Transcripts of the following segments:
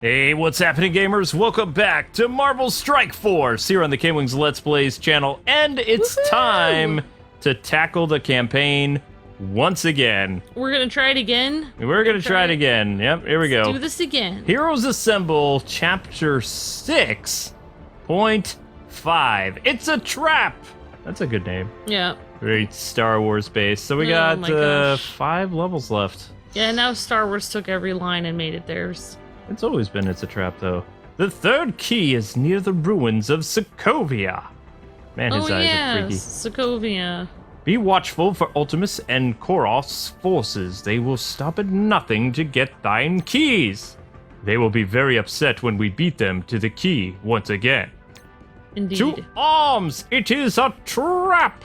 Hey, what's happening, gamers? Welcome back to Marvel Strike Force here on the KwingsLetsPlays channel, and it's time to tackle the campaign once again. We're gonna try it again? We're gonna try it again. Yep, here we go. Let's do this again. Heroes Assemble, Chapter 6.5. It's a trap! That's a good name. Yeah. Very Star Wars based. So we got 5 levels left. Yeah, now Star Wars took every line and made it theirs. It's always been It's a Trap, though. The third key is near the ruins of Sokovia. Man, his eyes are freaky. Sokovia. Be watchful for Ultimus and Koros's forces. They will stop at nothing to get thine keys. They will be very upset when we beat them to the key once again. Indeed. To arms! It is a trap!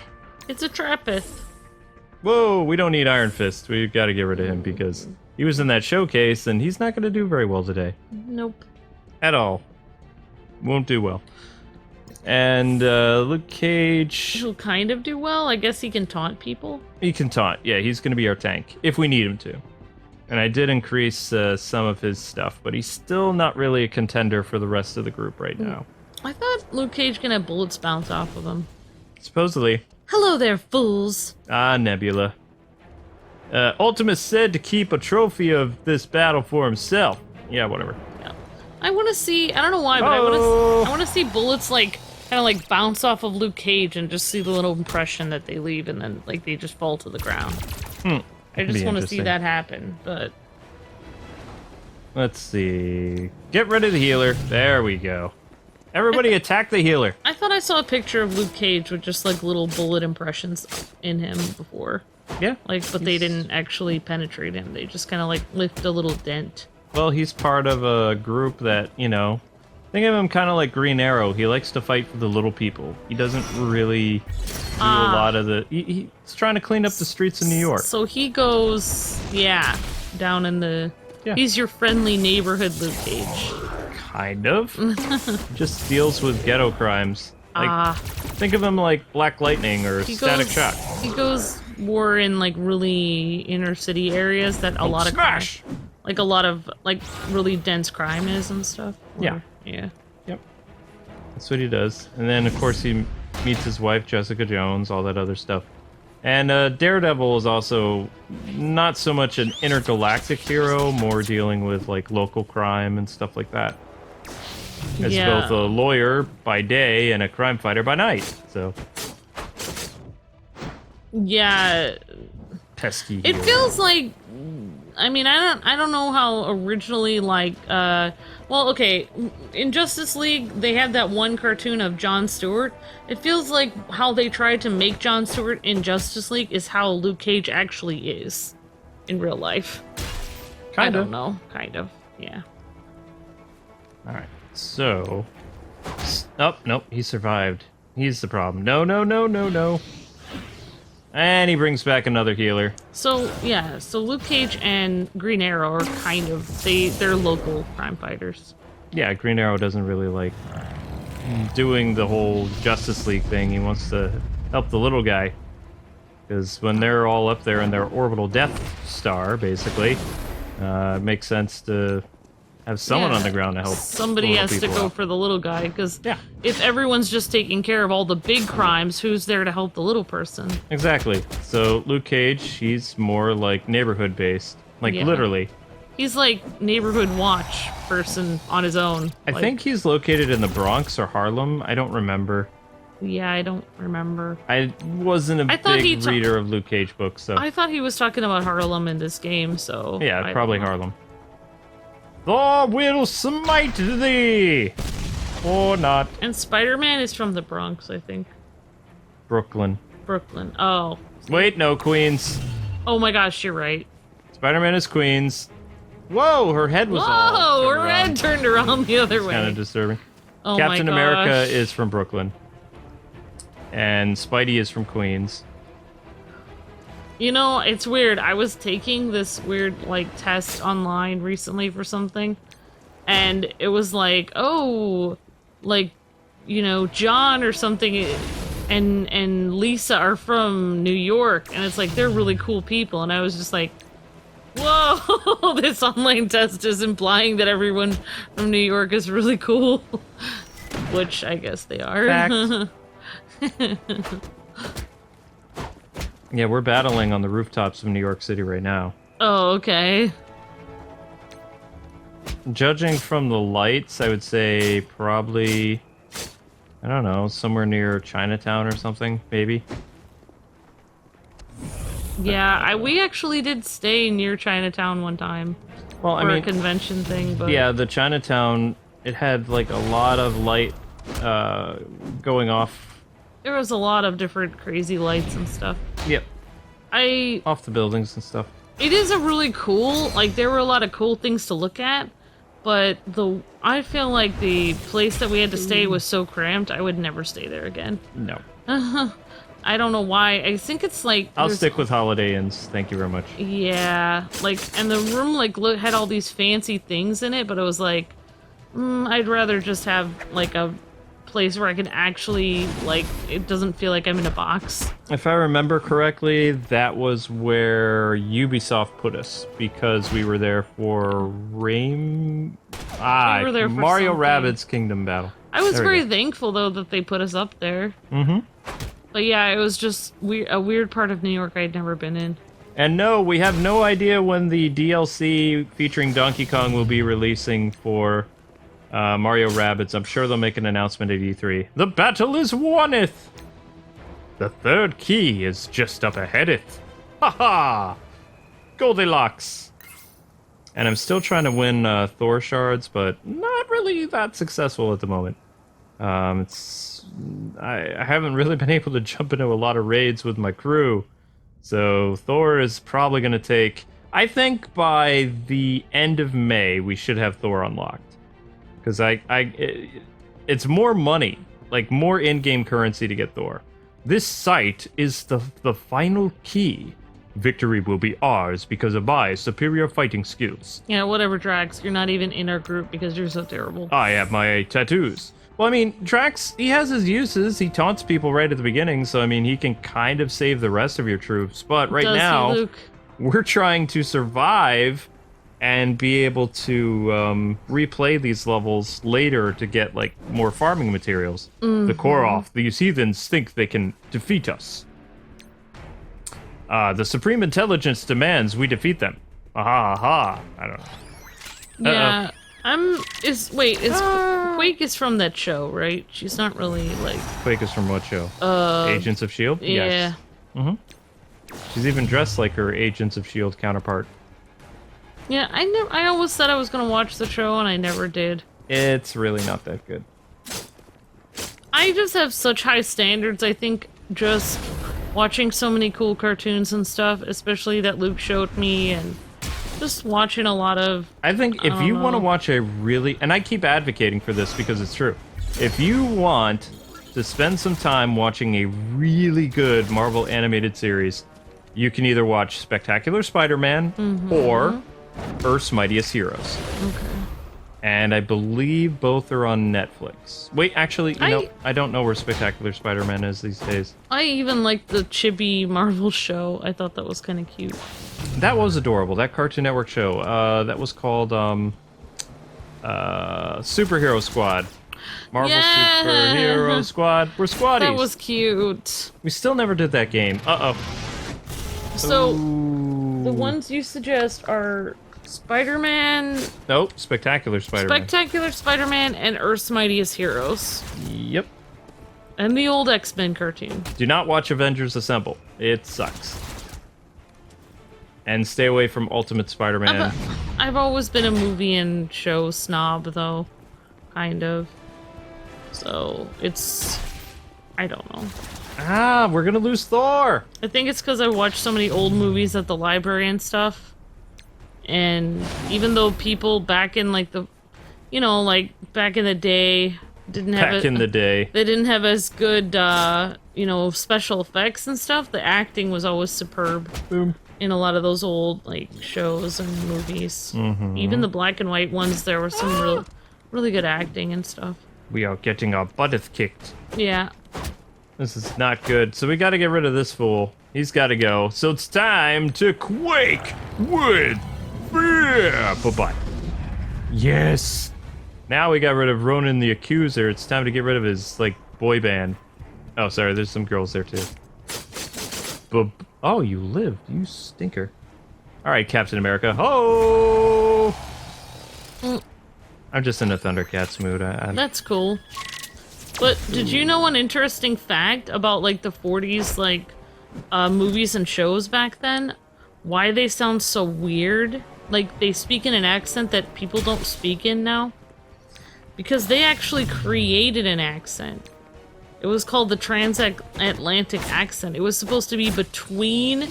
It's a trappeth. Whoa, we don't need Iron Fist. We've got to get rid of him because he was in that showcase and he's not going to do very well today. Nope. At all. Won't do well. And Luke Cage... He'll kind of do well. I guess he can taunt people. He can taunt. Yeah, he's going to be our tank, if we need him to. And I did increase some of his stuff, but he's still not really a contender for the rest of the group right now. I thought Luke Cage can have bullets bounce off of him. Supposedly. Hello there, fools. Ah, Nebula. Ultimus said to keep a trophy of this battle for himself. Yeah, whatever. Yeah. I want to see, I don't know why, but I want to see bullets like kind of like bounce off of Luke Cage and just see the little impression that they leave and then like they just fall to the ground. I just want to see that happen, but let's see. Get rid of the healer. There we go. Everybody attack the healer. I thought I saw a picture of Luke Cage with just like little bullet impressions in him before. Yeah. Like, but they didn't actually penetrate him. They just kind of like left a little dent. Well, he's part of a group that, you know, think of him kind of like Green Arrow. He likes to fight for the little people. He doesn't really do a lot of the... He's trying to clean up the streets of New York. So he goes, yeah, down in the... Yeah. He's your friendly neighborhood Luke Cage. Kind of. Just deals with ghetto crimes. Like, think of him like Black Lightning or Static Shock. He goes more in like really inner city areas that a lot of crime, like a lot of like really dense crime is and stuff. Yeah. Yeah. Yep. That's what he does. And then of course he meets his wife Jessica Jones, all that other stuff. And Daredevil is also not so much an intergalactic hero, more dealing with like local crime and stuff like that. As both a lawyer by day and a crime fighter by night. So yeah, pesky. It feels like, I mean, I don't know how originally like well, okay, in Justice League they had that one cartoon of Jon Stewart. It feels like how they tried to make Jon Stewart in Justice League is how Luke Cage actually is in real life. I don't know, kind of, yeah. All right. So, oh, nope, he survived. He's the problem. No, no, no, no, no. And he brings back another healer. So, yeah, so Luke Cage and Green Arrow are kind of, they're local crime fighters. Yeah, Green Arrow doesn't really like doing the whole Justice League thing. He wants to help the little guy. Because when they're all up there in their orbital Death Star, basically, it makes sense to have someone on the ground to help. Somebody has to go for the little guy, because if everyone's just taking care of all the big crimes, who's there to help the little person? Exactly. So Luke Cage, he's more like neighborhood based, like literally. He's like neighborhood watch person on his own. I think he's located in the Bronx or Harlem. I don't remember. Yeah, I don't remember. I wasn't a big reader of Luke Cage books, so I thought he was talking about Harlem in this game, so yeah, probably Harlem. Thor will smite thee! Or not. And Spider-Man is from the Bronx, I think. Brooklyn. Brooklyn. Oh. Wait, no, Queens. Oh my gosh, you're right. Spider-Man is Queens. Whoa, her head was all Whoa, her head turned around the other way. Kind of disturbing. Oh Captain America is from Brooklyn. And Spidey is from Queens. You know, it's weird. I was taking this weird, like, test online recently for something, and it was like, oh, like, you know, John or something and Lisa are from New York, and it's like, they're really cool people, and I was just like, Whoa! This online test is implying that everyone from New York is really cool. Which I guess they are. Fact. Yeah, we're battling on the rooftops of New York City right now. Oh, okay. Judging from the lights, I would say probably, I don't know, somewhere near Chinatown or something, maybe. Yeah, we actually did stay near Chinatown one time. Well, I for mean, a convention thing, but yeah, the Chinatown, it had like a lot of light going off. there was a lot of different crazy lights and stuff. Yep, I off the buildings and stuff. It is a really cool, like, there were a lot of cool things to look at, but I feel like the place that we had to stay was so cramped, I would never stay there again. No. I don't know why. I think it's like... I'll stick with Holiday Inns, thank you very much. Yeah, like, and the room, like, had all these fancy things in it, but it was like, I'd rather just have, like, a place where I can actually, like, it doesn't feel like I'm in a box. If I remember correctly, that was where Ubisoft put us, because we were there for We were there for Mario something. Rabbids Kingdom Battle. I was There we very go. thankful, though, that they put us up there. Mm-hmm. But yeah, it was just a weird part of New York I'd never been in. And no, we have no idea when the DLC featuring Donkey Kong will be releasing for Mario Rabbids. I'm sure they'll make an announcement at E3. The battle is wonneth! The third key is just up aheadeth. Ha-ha! Goldilocks! And I'm still trying to win Thor shards, but not really that successful at the moment. I haven't really been able to jump into a lot of raids with my crew. So Thor is probably going to take... I think by the end of May, we should have Thor unlocked. Because it's more money, like more in-game currency to get Thor. This site is the final key. Victory will be ours because of my superior fighting skills. Yeah, whatever, Drax. You're not even in our group because you're so terrible. I have my tattoos. Well, I mean, Drax, he has his uses. He taunts people right at the beginning, so, I mean, he can kind of save the rest of your troops. But right Does he, now, Luke? we're trying to survive and be able to replay these levels later to get, like, more farming materials. The Koroth, these heathens think they can defeat us. The Supreme Intelligence demands we defeat them. Aha, aha. I don't know. Yeah, Quake is from that show, right? She's not really, like... Quake is from what show? Agents of S.H.I.E.L.D.? Yeah. Yes. Mm-hmm. She's even dressed like her Agents of S.H.I.E.L.D. counterpart. Yeah, I always said I was gonna watch the show, and I never did. It's really not that good. I just have such high standards, I think, just watching so many cool cartoons and stuff, especially that Luke showed me, and just watching a lot of... I think if you want to watch a really... And I keep advocating for this because it's true. If you want to spend some time watching a really good Marvel animated series, you can either watch Spectacular Spider-Man or Earth's Mightiest Heroes. Okay. And I believe both are on Netflix. Wait, actually, I don't know where Spectacular Spider-Man is these days. I even liked the chibi Marvel show. I thought that was kind of cute. That was adorable. That Cartoon Network show. That was called Superhero Squad. Marvel Yeah. Superhero Squad. We're squaddies. That was cute. We still never did that game. Uh-oh. So, Ooh. the ones you suggest are Spider-Man, Nope, Spectacular Spider-Man. Spectacular Spider-Man, and Earth's Mightiest Heroes. Yep. And the old X-Men cartoon. Do not watch Avengers Assemble. It sucks. And stay away from Ultimate Spider-Man. I've always been a movie and show snob, though. Kind of. So, it's... I don't know. Ah, we're gonna lose Thor! I think it's because I watched so many old movies at the library and stuff. And even though people back in, like, the... You know, like, back in the day didn't have... Back in the day. They didn't have as good, you know, special effects and stuff. The acting was always superb. Boom. In a lot of those old, like, shows and movies. Even the black and white ones, there was some really good acting and stuff. We are getting our butteth kicked. Yeah. This is not good. So we gotta get rid of this fool. He's got to go. So it's time to quake with fear. Bye-bye. Yes. Now we got rid of Ronan the Accuser. It's time to get rid of his, like, boy band. Oh, sorry. There's some girls there, too. Oh, you lived. You stinker. All right, Captain America. Ho! I'm just in a Thundercats mood. That's cool. But did you know an interesting fact about, like, the 40s, like, movies and shows back then? Why they sound so weird? Like, they speak in an accent that people don't speak in now? Because they actually created an accent. It was called the transatlantic accent. It was supposed to be between...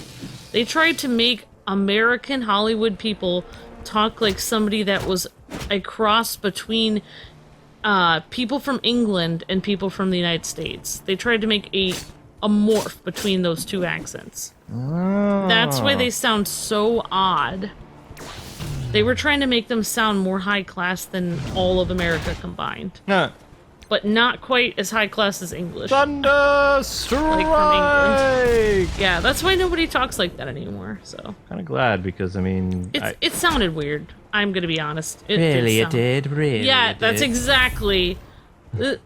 They tried to make American Hollywood people talk like somebody that was a cross between people from England and people from the United States. They tried to make a morph between those two accents. Oh. That's why they sound so odd. They were trying to make them sound more high class than all of America combined. Huh. But not quite as high class as English. Thunder strike! Like from England. Yeah, that's why nobody talks like that anymore, so. Kind of glad, because, I mean... It sounded weird. I'm gonna be honest. Really, it did. Really, yeah, it that's did. exactly...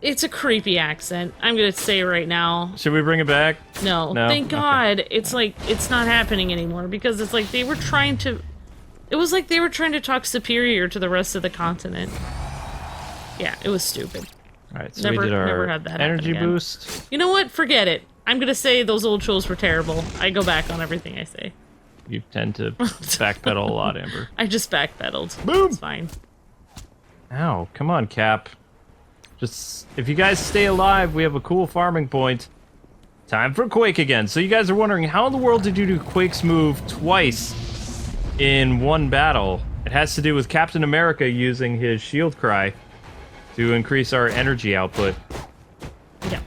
It's a creepy accent. I'm gonna say right now. Should we bring it back? No. Thank God. It's like, it's not happening anymore, because it's like they were trying to... It was like they were trying to talk superior to the rest of the continent. Yeah, it was stupid. Alright, so we did our had that energy happen again. boost. You know what? Forget it. I'm gonna say those old shows were terrible. I go back on everything I say. You tend to backpedal a lot, Amber. I just backpedaled. Boom! It's fine. Ow, come on, Cap. Just, if you guys stay alive, we have a cool farming point. Time for Quake again. So you guys are wondering, how in the world did you do Quake's move twice in one battle? It has to do with Captain America using his shield cry to increase our energy output. Yeah.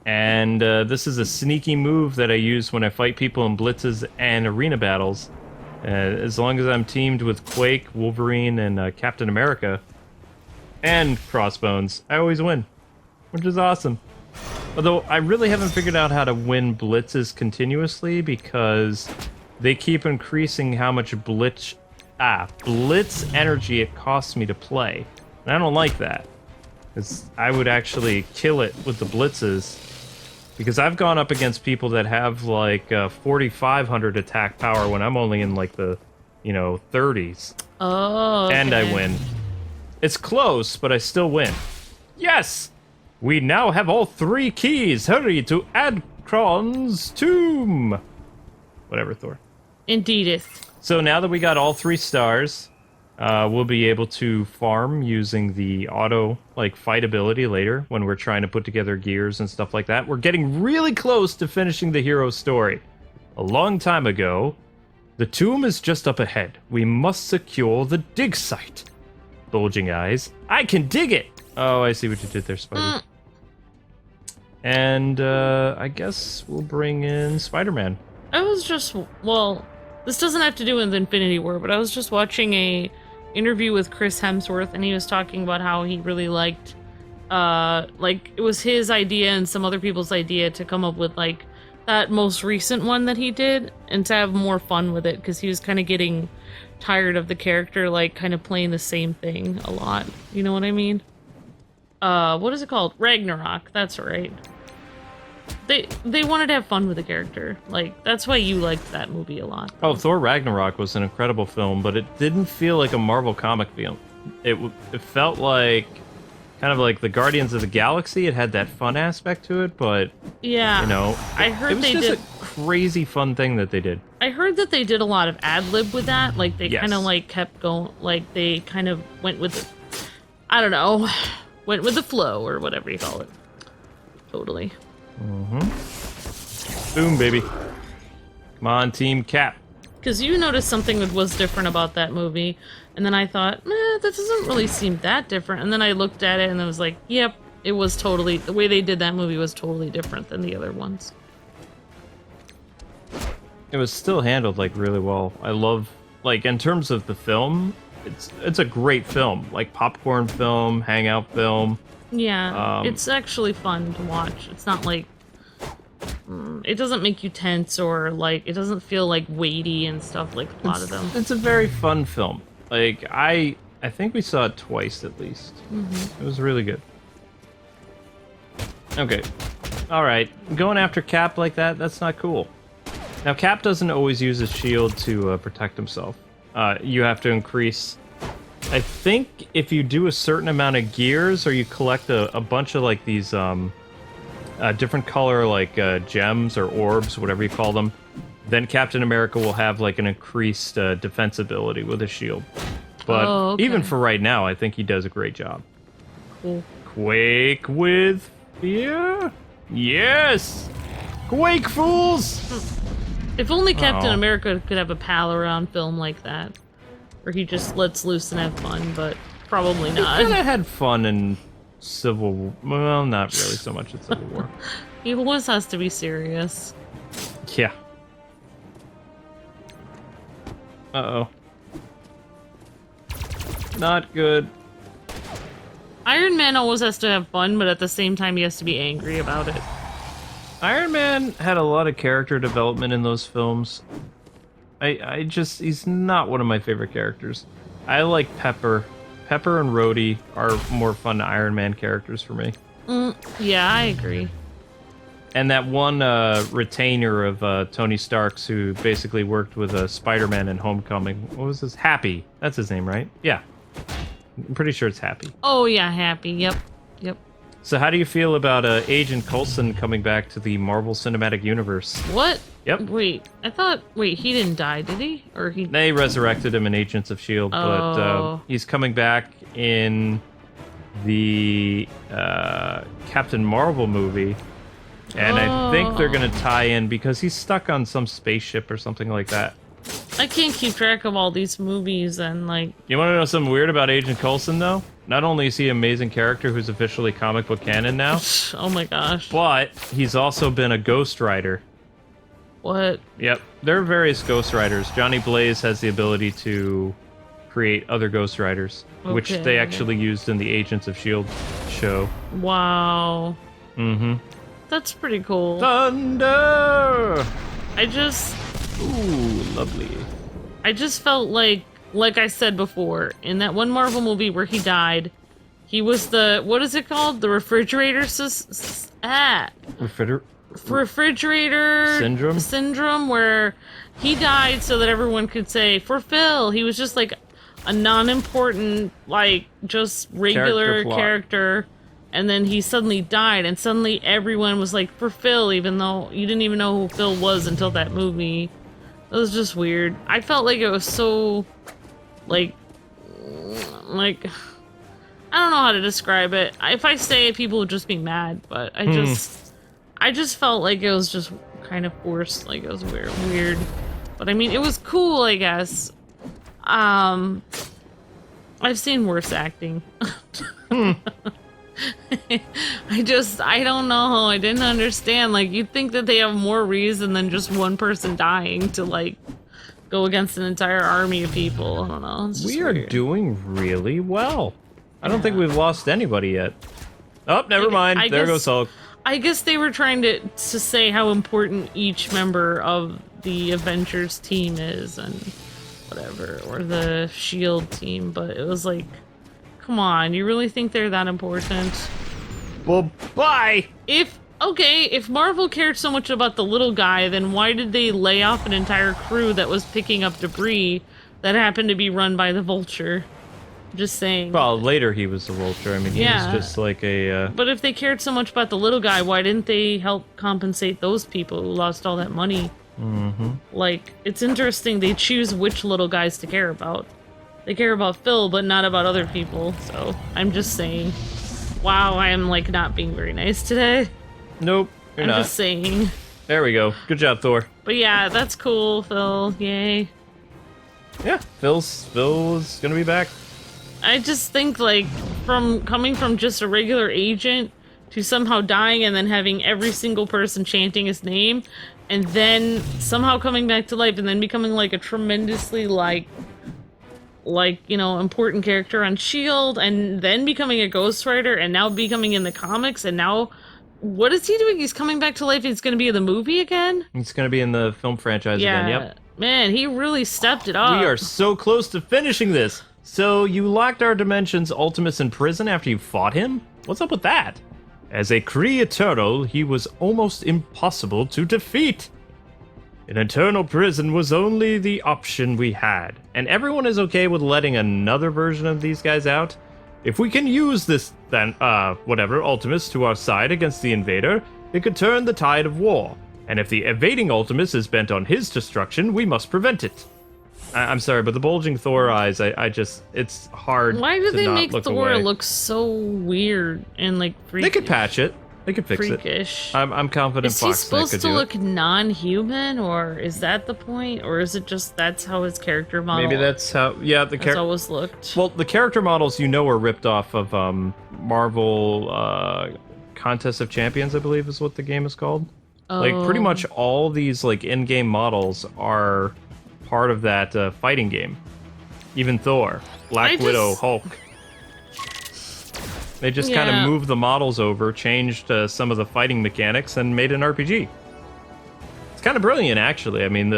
And this is a sneaky move that I use when I fight people in blitzes and arena battles. As long as I'm teamed with Quake, Wolverine, and Captain America, and Crossbones, I always win, which is awesome. Although, I really haven't figured out how to win blitzes continuously, because they keep increasing how much blitz energy it costs me to play. And I don't like that, because I would actually kill it with the blitzes, because I've gone up against people that have like 4,500 attack power when I'm only in like the, 30s. Oh, okay. And I win. It's close, but I still win. Yes! We now have all 3 keys. Hurry to Adkron's tomb. Whatever, Thor. Indeedeth. So now that we got all 3 stars, we'll be able to farm using the auto, fight ability later when we're trying to put together gears and stuff like that. We're getting really close to finishing the hero story. A long time ago, the tomb is just up ahead. We must secure the dig site. Bulging eyes. I can dig it! Oh, I see what you did there, Spider. And, I guess we'll bring in Spider-Man. I was just, well, this doesn't have to do with Infinity War, but I was just watching a interview with Chris Hemsworth, and he was talking about how he really liked, it was his idea and some other people's idea to come up with, that most recent one that he did, and to have more fun with it, because he was kind of getting tired of the character, kind of playing the same thing a lot. You know what I mean? What is it called? Ragnarok, that's right. They wanted to have fun with the character. That's why you liked that movie a lot. Oh, Thor Ragnarok was an incredible film, but it didn't feel like a Marvel comic film. It felt like, kind of like the Guardians of the Galaxy. It had that fun aspect to it, but, yeah, I heard it was just a crazy fun thing that they did. I heard that they did a lot of ad-lib with that. They Yes. kind of, kept going, they kind of went with, I don't know, went with the flow, or whatever you call it. Totally. Boom, baby. Come on, Team Cap. Because you noticed something that was different about that movie, and then I thought, that doesn't really seem that different. And then I looked at it, and I was like, yep, it was totally, the way they did that movie was totally different than the other ones. It was still handled, really well. I love, in terms of the film, it's a great film. Popcorn film, hangout film. Yeah, it's actually fun to watch. It's not it doesn't make you tense or like it doesn't feel like weighty and stuff like a lot of them. It's a very fun film. Like I think we saw it twice at least. It was really good. Okay. All right. Going after Cap like that, that's not cool. Now Cap doesn't always use his shield to protect himself. You have to increase. I think if you do a certain amount of gears or you collect a bunch of like these different color like gems or orbs, whatever you call them, then Captain America will have like an increased defense ability with his shield. But even for right now, I think he does a great job. Cool. Quake with fear? Yes! Quake, fools! If only Captain America could have a pal around film like that. Where he just lets loose and have fun, but probably not. He kind of had fun in Civil War. Well, not really so much in Civil War. He always has to be serious. Yeah. Uh-oh. Not good. Iron Man always has to have fun, but at the same time he has to be angry about it. Iron Man had a lot of character development in those films. He's not one of my favorite characters. I like Pepper. Pepper and Rhodey are more fun Iron Man characters for me. Yeah, I agree. And that one retainer of Tony Stark's who basically worked with Spider-Man in Homecoming. What was his? Happy. That's his name, right? Yeah. I'm pretty sure it's Happy. Oh, yeah, Happy. Yep. So how do you feel about Agent Coulson coming back to the Marvel Cinematic Universe? What? Yep. Wait, he didn't die, did he? Or he... They resurrected him in Agents of S.H.I.E.L.D., but he's coming back in the Captain Marvel movie. And I think they're going to tie in because he's stuck on some spaceship or something like that. I can't keep track of all these movies and, like... You want to know something weird about Agent Coulson, though? Not only is he an amazing character who's officially comic book canon now... Oh my gosh. But he's also been a Ghost Rider. What? Yep. There are various Ghost Riders. Johnny Blaze has the ability to create other Ghost Riders, which they actually used in the Agents of S.H.I.E.L.D. show. Wow. Mm-hmm. That's pretty cool. Thunder! Ooh, lovely. I just felt like I said before, in that one Marvel movie where he died, he was the, what is it called? The refrigerator refrigerator syndrome, where he died so that everyone could say, for Phil. He was just like a non-important, like, just regular character. And then he suddenly died, and suddenly everyone was like, for Phil, even though you didn't even know who Phil was until that movie. It was just weird. I felt like it was so, like, I don't know how to describe it. If I say it, people would just be mad, but I just felt like it was just kind of forced, like it was weird. But I mean, it was cool, I guess. I've seen worse acting. I don't know. I didn't understand. Like, you'd think that they have more reason than just one person dying to, like, go against an entire army of people. I don't know. It's just we are doing really well. I don't think we've lost anybody yet. Oh, never mind. There goes Hulk. I guess they were trying to say how important each member of the Avengers team is and whatever, or the S.H.I.E.L.D. team, but it was like, come on, you really think they're that important? Well, bye! If Marvel cared so much about the little guy, then why did they lay off an entire crew that was picking up debris that happened to be run by the Vulture? Just saying. Well, later he was the Vulture. I mean, he was just like a... But if they cared so much about the little guy, why didn't they help compensate those people who lost all that money? Mm-hmm. Like, it's interesting they choose which little guys to care about. They care about Phil, but not about other people, so I'm just saying. Wow, I am, like, not being very nice today. Nope, you're not. I'm just saying. There we go. Good job, Thor. But yeah, that's cool, Phil. Yay. Yeah, Phil's gonna be back. I just think, like, coming from just a regular agent to somehow dying and then having every single person chanting his name, and then somehow coming back to life and then becoming, like, a tremendously, like, you know, important character on S.H.I.E.L.D., and then becoming a Ghost Rider, and now becoming in the comics, and now what is he doing? He's coming back to life. He's going to be in the movie again? He's going to be in the film franchise again, yep. Man, he really stepped it up. We are so close to finishing this. So you locked our dimension's Ultimus in prison after you fought him? What's up with that? As a Kree Eternal, he was almost impossible to defeat. An eternal prison was only the option we had. And everyone is okay with letting another version of these guys out? If we can use this, then, Ultimus to our side against the invader, it could turn the tide of war. And if the evading Ultimus is bent on his destruction, we must prevent it. I'm sorry, but the bulging Thor eyes, it's hard. Why do they make Thor away. Look so weird and like freakish? They could patch it. They could fix freakish. it. I'm confident Is he Fox supposed could to do look it. non-human, or is that the point, or is it just that's how his character model? Maybe that's how. Yeah, the character always looked. Well, the character models are ripped off of Marvel Contest of Champions, I believe is what the game is called. Oh. Like pretty much all these like in-game models are part of that fighting game. Even Thor, Black Widow, Hulk. They just kind of moved the models over, changed some of the fighting mechanics, and made an RPG. It's kind of brilliant, actually. I mean,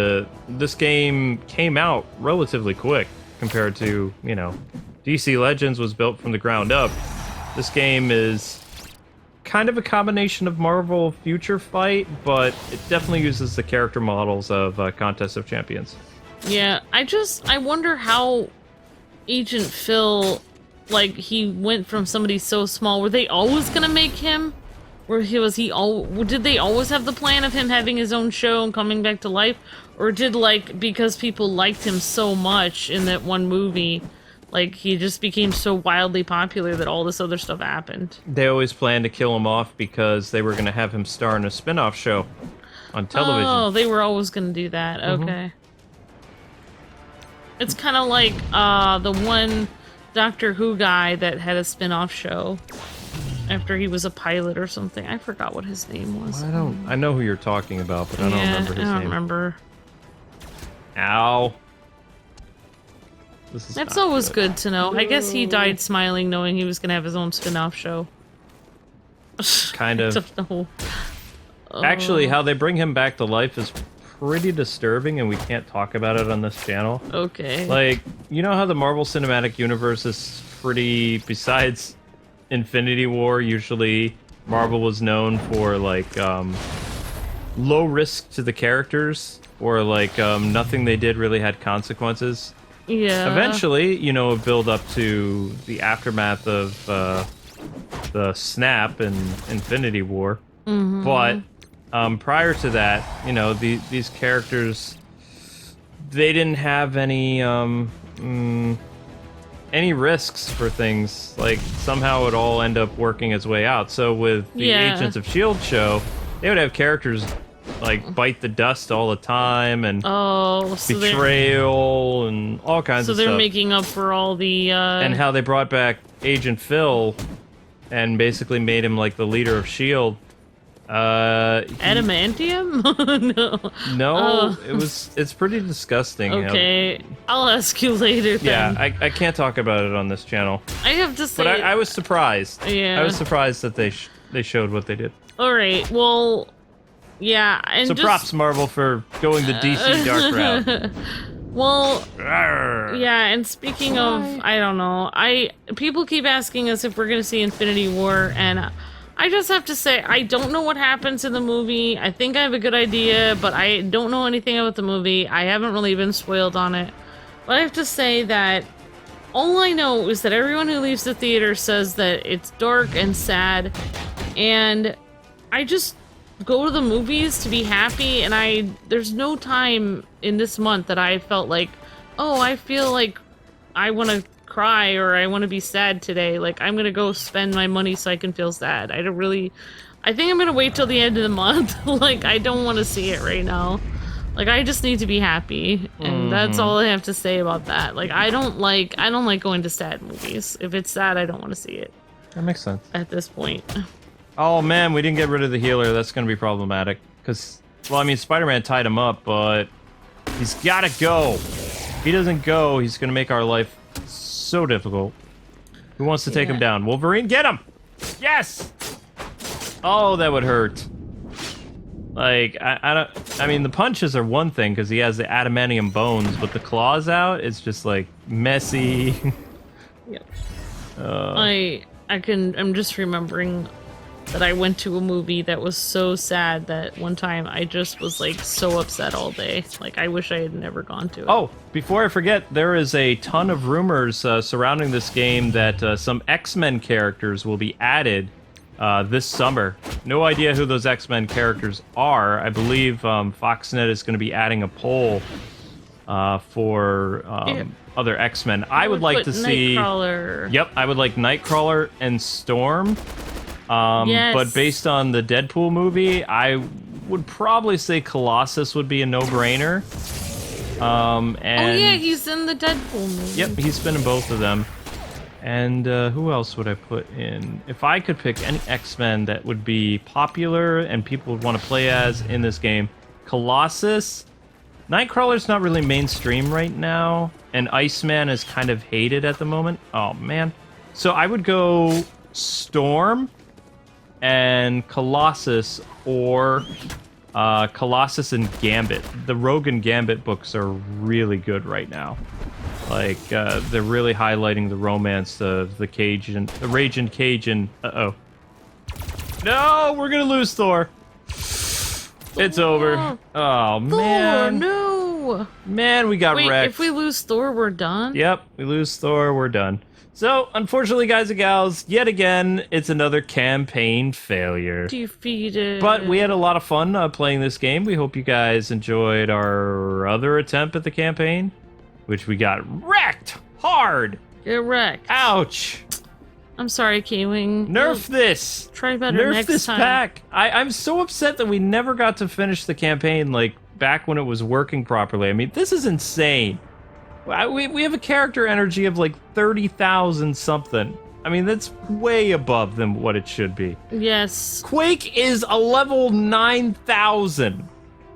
this game came out relatively quick compared to, DC Legends was built from the ground up. This game is kind of a combination of Marvel Future Fight, but it definitely uses the character models of Contest of Champions. Yeah, I wonder how Agent Phil, like, he went from somebody so small. Were they always gonna make him? Or did they always have the plan of him having his own show and coming back to life? Or did, like, because people liked him so much in that one movie, like, he just became so wildly popular that all this other stuff happened? They always planned to kill him off because they were gonna have him star in a spin-off show on television. Oh, they were always gonna do that. Okay. It's kind of like the one Doctor Who guy that had a spin-off show after he was a pilot or something. I forgot what his name was. I know who you're talking about, but I don't remember his name. I don't remember. Ow. That's always good to know. I guess he died smiling knowing he was going to have his own spin-off show. Kind of. I don't know. Actually, how they bring him back to life is pretty disturbing, and we can't talk about it on this channel. Okay. Like, you know how the Marvel Cinematic Universe is pretty, besides Infinity War, usually Marvel was known for, like, low risk to the characters, or, like, nothing they did really had consequences. Yeah. Eventually, a build up to the aftermath of the snap in Infinity War. Mm-hmm. But prior to that, these characters, they didn't have any risks for things. Like, somehow it all end up working its way out. So with the Agents of S.H.I.E.L.D. show, they would have characters like bite the dust all the time and betrayal and all kinds of stuff. So they're making up for all the and how they brought back Agent Phil and basically made him like the leader of S.H.I.E.L.D. Adamantium? No, it's pretty disgusting. Okay, I'll ask you later then. Yeah, I can't talk about it on this channel. I have to say, but I was surprised. Yeah, I was surprised that they showed what they did. All right, well, yeah, and so props Marvel for going the DC dark route. Well, yeah, and speaking of, I don't know, people keep asking us if we're gonna see Infinity War, and I just have to say, I don't know what happens in the movie. I think I have a good idea, but I don't know anything about the movie. I haven't really been spoiled on it. But I have to say that all I know is that everyone who leaves the theater says that it's dark and sad, and I just go to the movies to be happy, and there's no time in this month that I felt like, oh, I feel like I want to cry or I want to be sad today. Like, I'm gonna go spend my money so I can feel sad. I think I'm gonna wait till the end of the month. Like, I don't want to see it right now. Like, I just need to be happy, and that's all I have to say about that. Like, I don't like going to sad movies. If it's sad, I don't want to see it. That makes sense. At this point. Oh man, we didn't get rid of the healer. That's gonna be problematic. Because, well, I mean, Spider-Man tied him up, but he's gotta go. If he doesn't go, he's gonna make our life so difficult. Who wants to take him down? Wolverine, get him! Yes! Oh, that would hurt. Like, I mean, the punches are one thing because he has the adamantium bones, but the claws out, it's just like messy. Yep. I'm just remembering that I went to a movie that was so sad that one time I just was like so upset all day. Like, I wish I had never gone to it. Oh, before I forget, there is a ton of rumors surrounding this game that some X-Men characters will be added this summer. No idea who those X-Men characters are. I believe Foxnet is going to be adding a poll for other X-Men. I would like to see... Nightcrawler. Yep, I would like Nightcrawler and Storm. Yes. But based on the Deadpool movie, I would probably say Colossus would be a no-brainer. And oh yeah, he's in the Deadpool movie. Yep, he's been in both of them. And who else would I put in? If I could pick any X-Men that would be popular and people would want to play as in this game, Colossus. Nightcrawler's not really mainstream right now, and Iceman is kind of hated at the moment. Oh, man. So I would go Storm and Colossus, or Colossus and Gambit. The Rogue and Gambit books are really good right now. Like, they're really highlighting the romance of the Cajun, the Raging Cajun. Uh-oh. No, we're gonna lose Thor. It's over. Oh, man. Thor, no! Man, we got Wait, wrecked. if we lose Thor, we're done? Yep, we lose Thor, we're done. So, unfortunately, guys and gals, yet again, it's another campaign failure. Defeated. But we had a lot of fun playing this game. We hope you guys enjoyed our other attempt at the campaign, which we got wrecked hard. Get wrecked. Ouch. I'm sorry, Kwing. Nerf this. Try better Nerf next this time. pack. I'm so upset that we never got to finish the campaign, like, back when it was working properly. I mean, this is insane. We have a character energy of, like, 30,000 something. I mean, that's way above than what it should be. Yes. Quake is a level 9,000.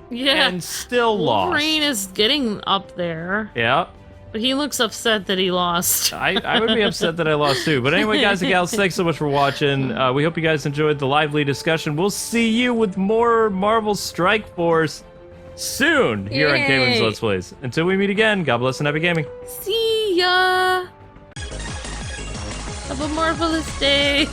Yeah. And still lost. Wolverine is getting up there. Yeah. But he looks upset that he lost. I would be upset that I lost too. But anyway, guys and gals, thanks so much for watching. We hope you guys enjoyed the lively discussion. We'll see you with more Marvel Strike Force soon here on Kwings Let's Plays. Until we meet again, God bless and happy gaming. See ya! Have a marvelous day.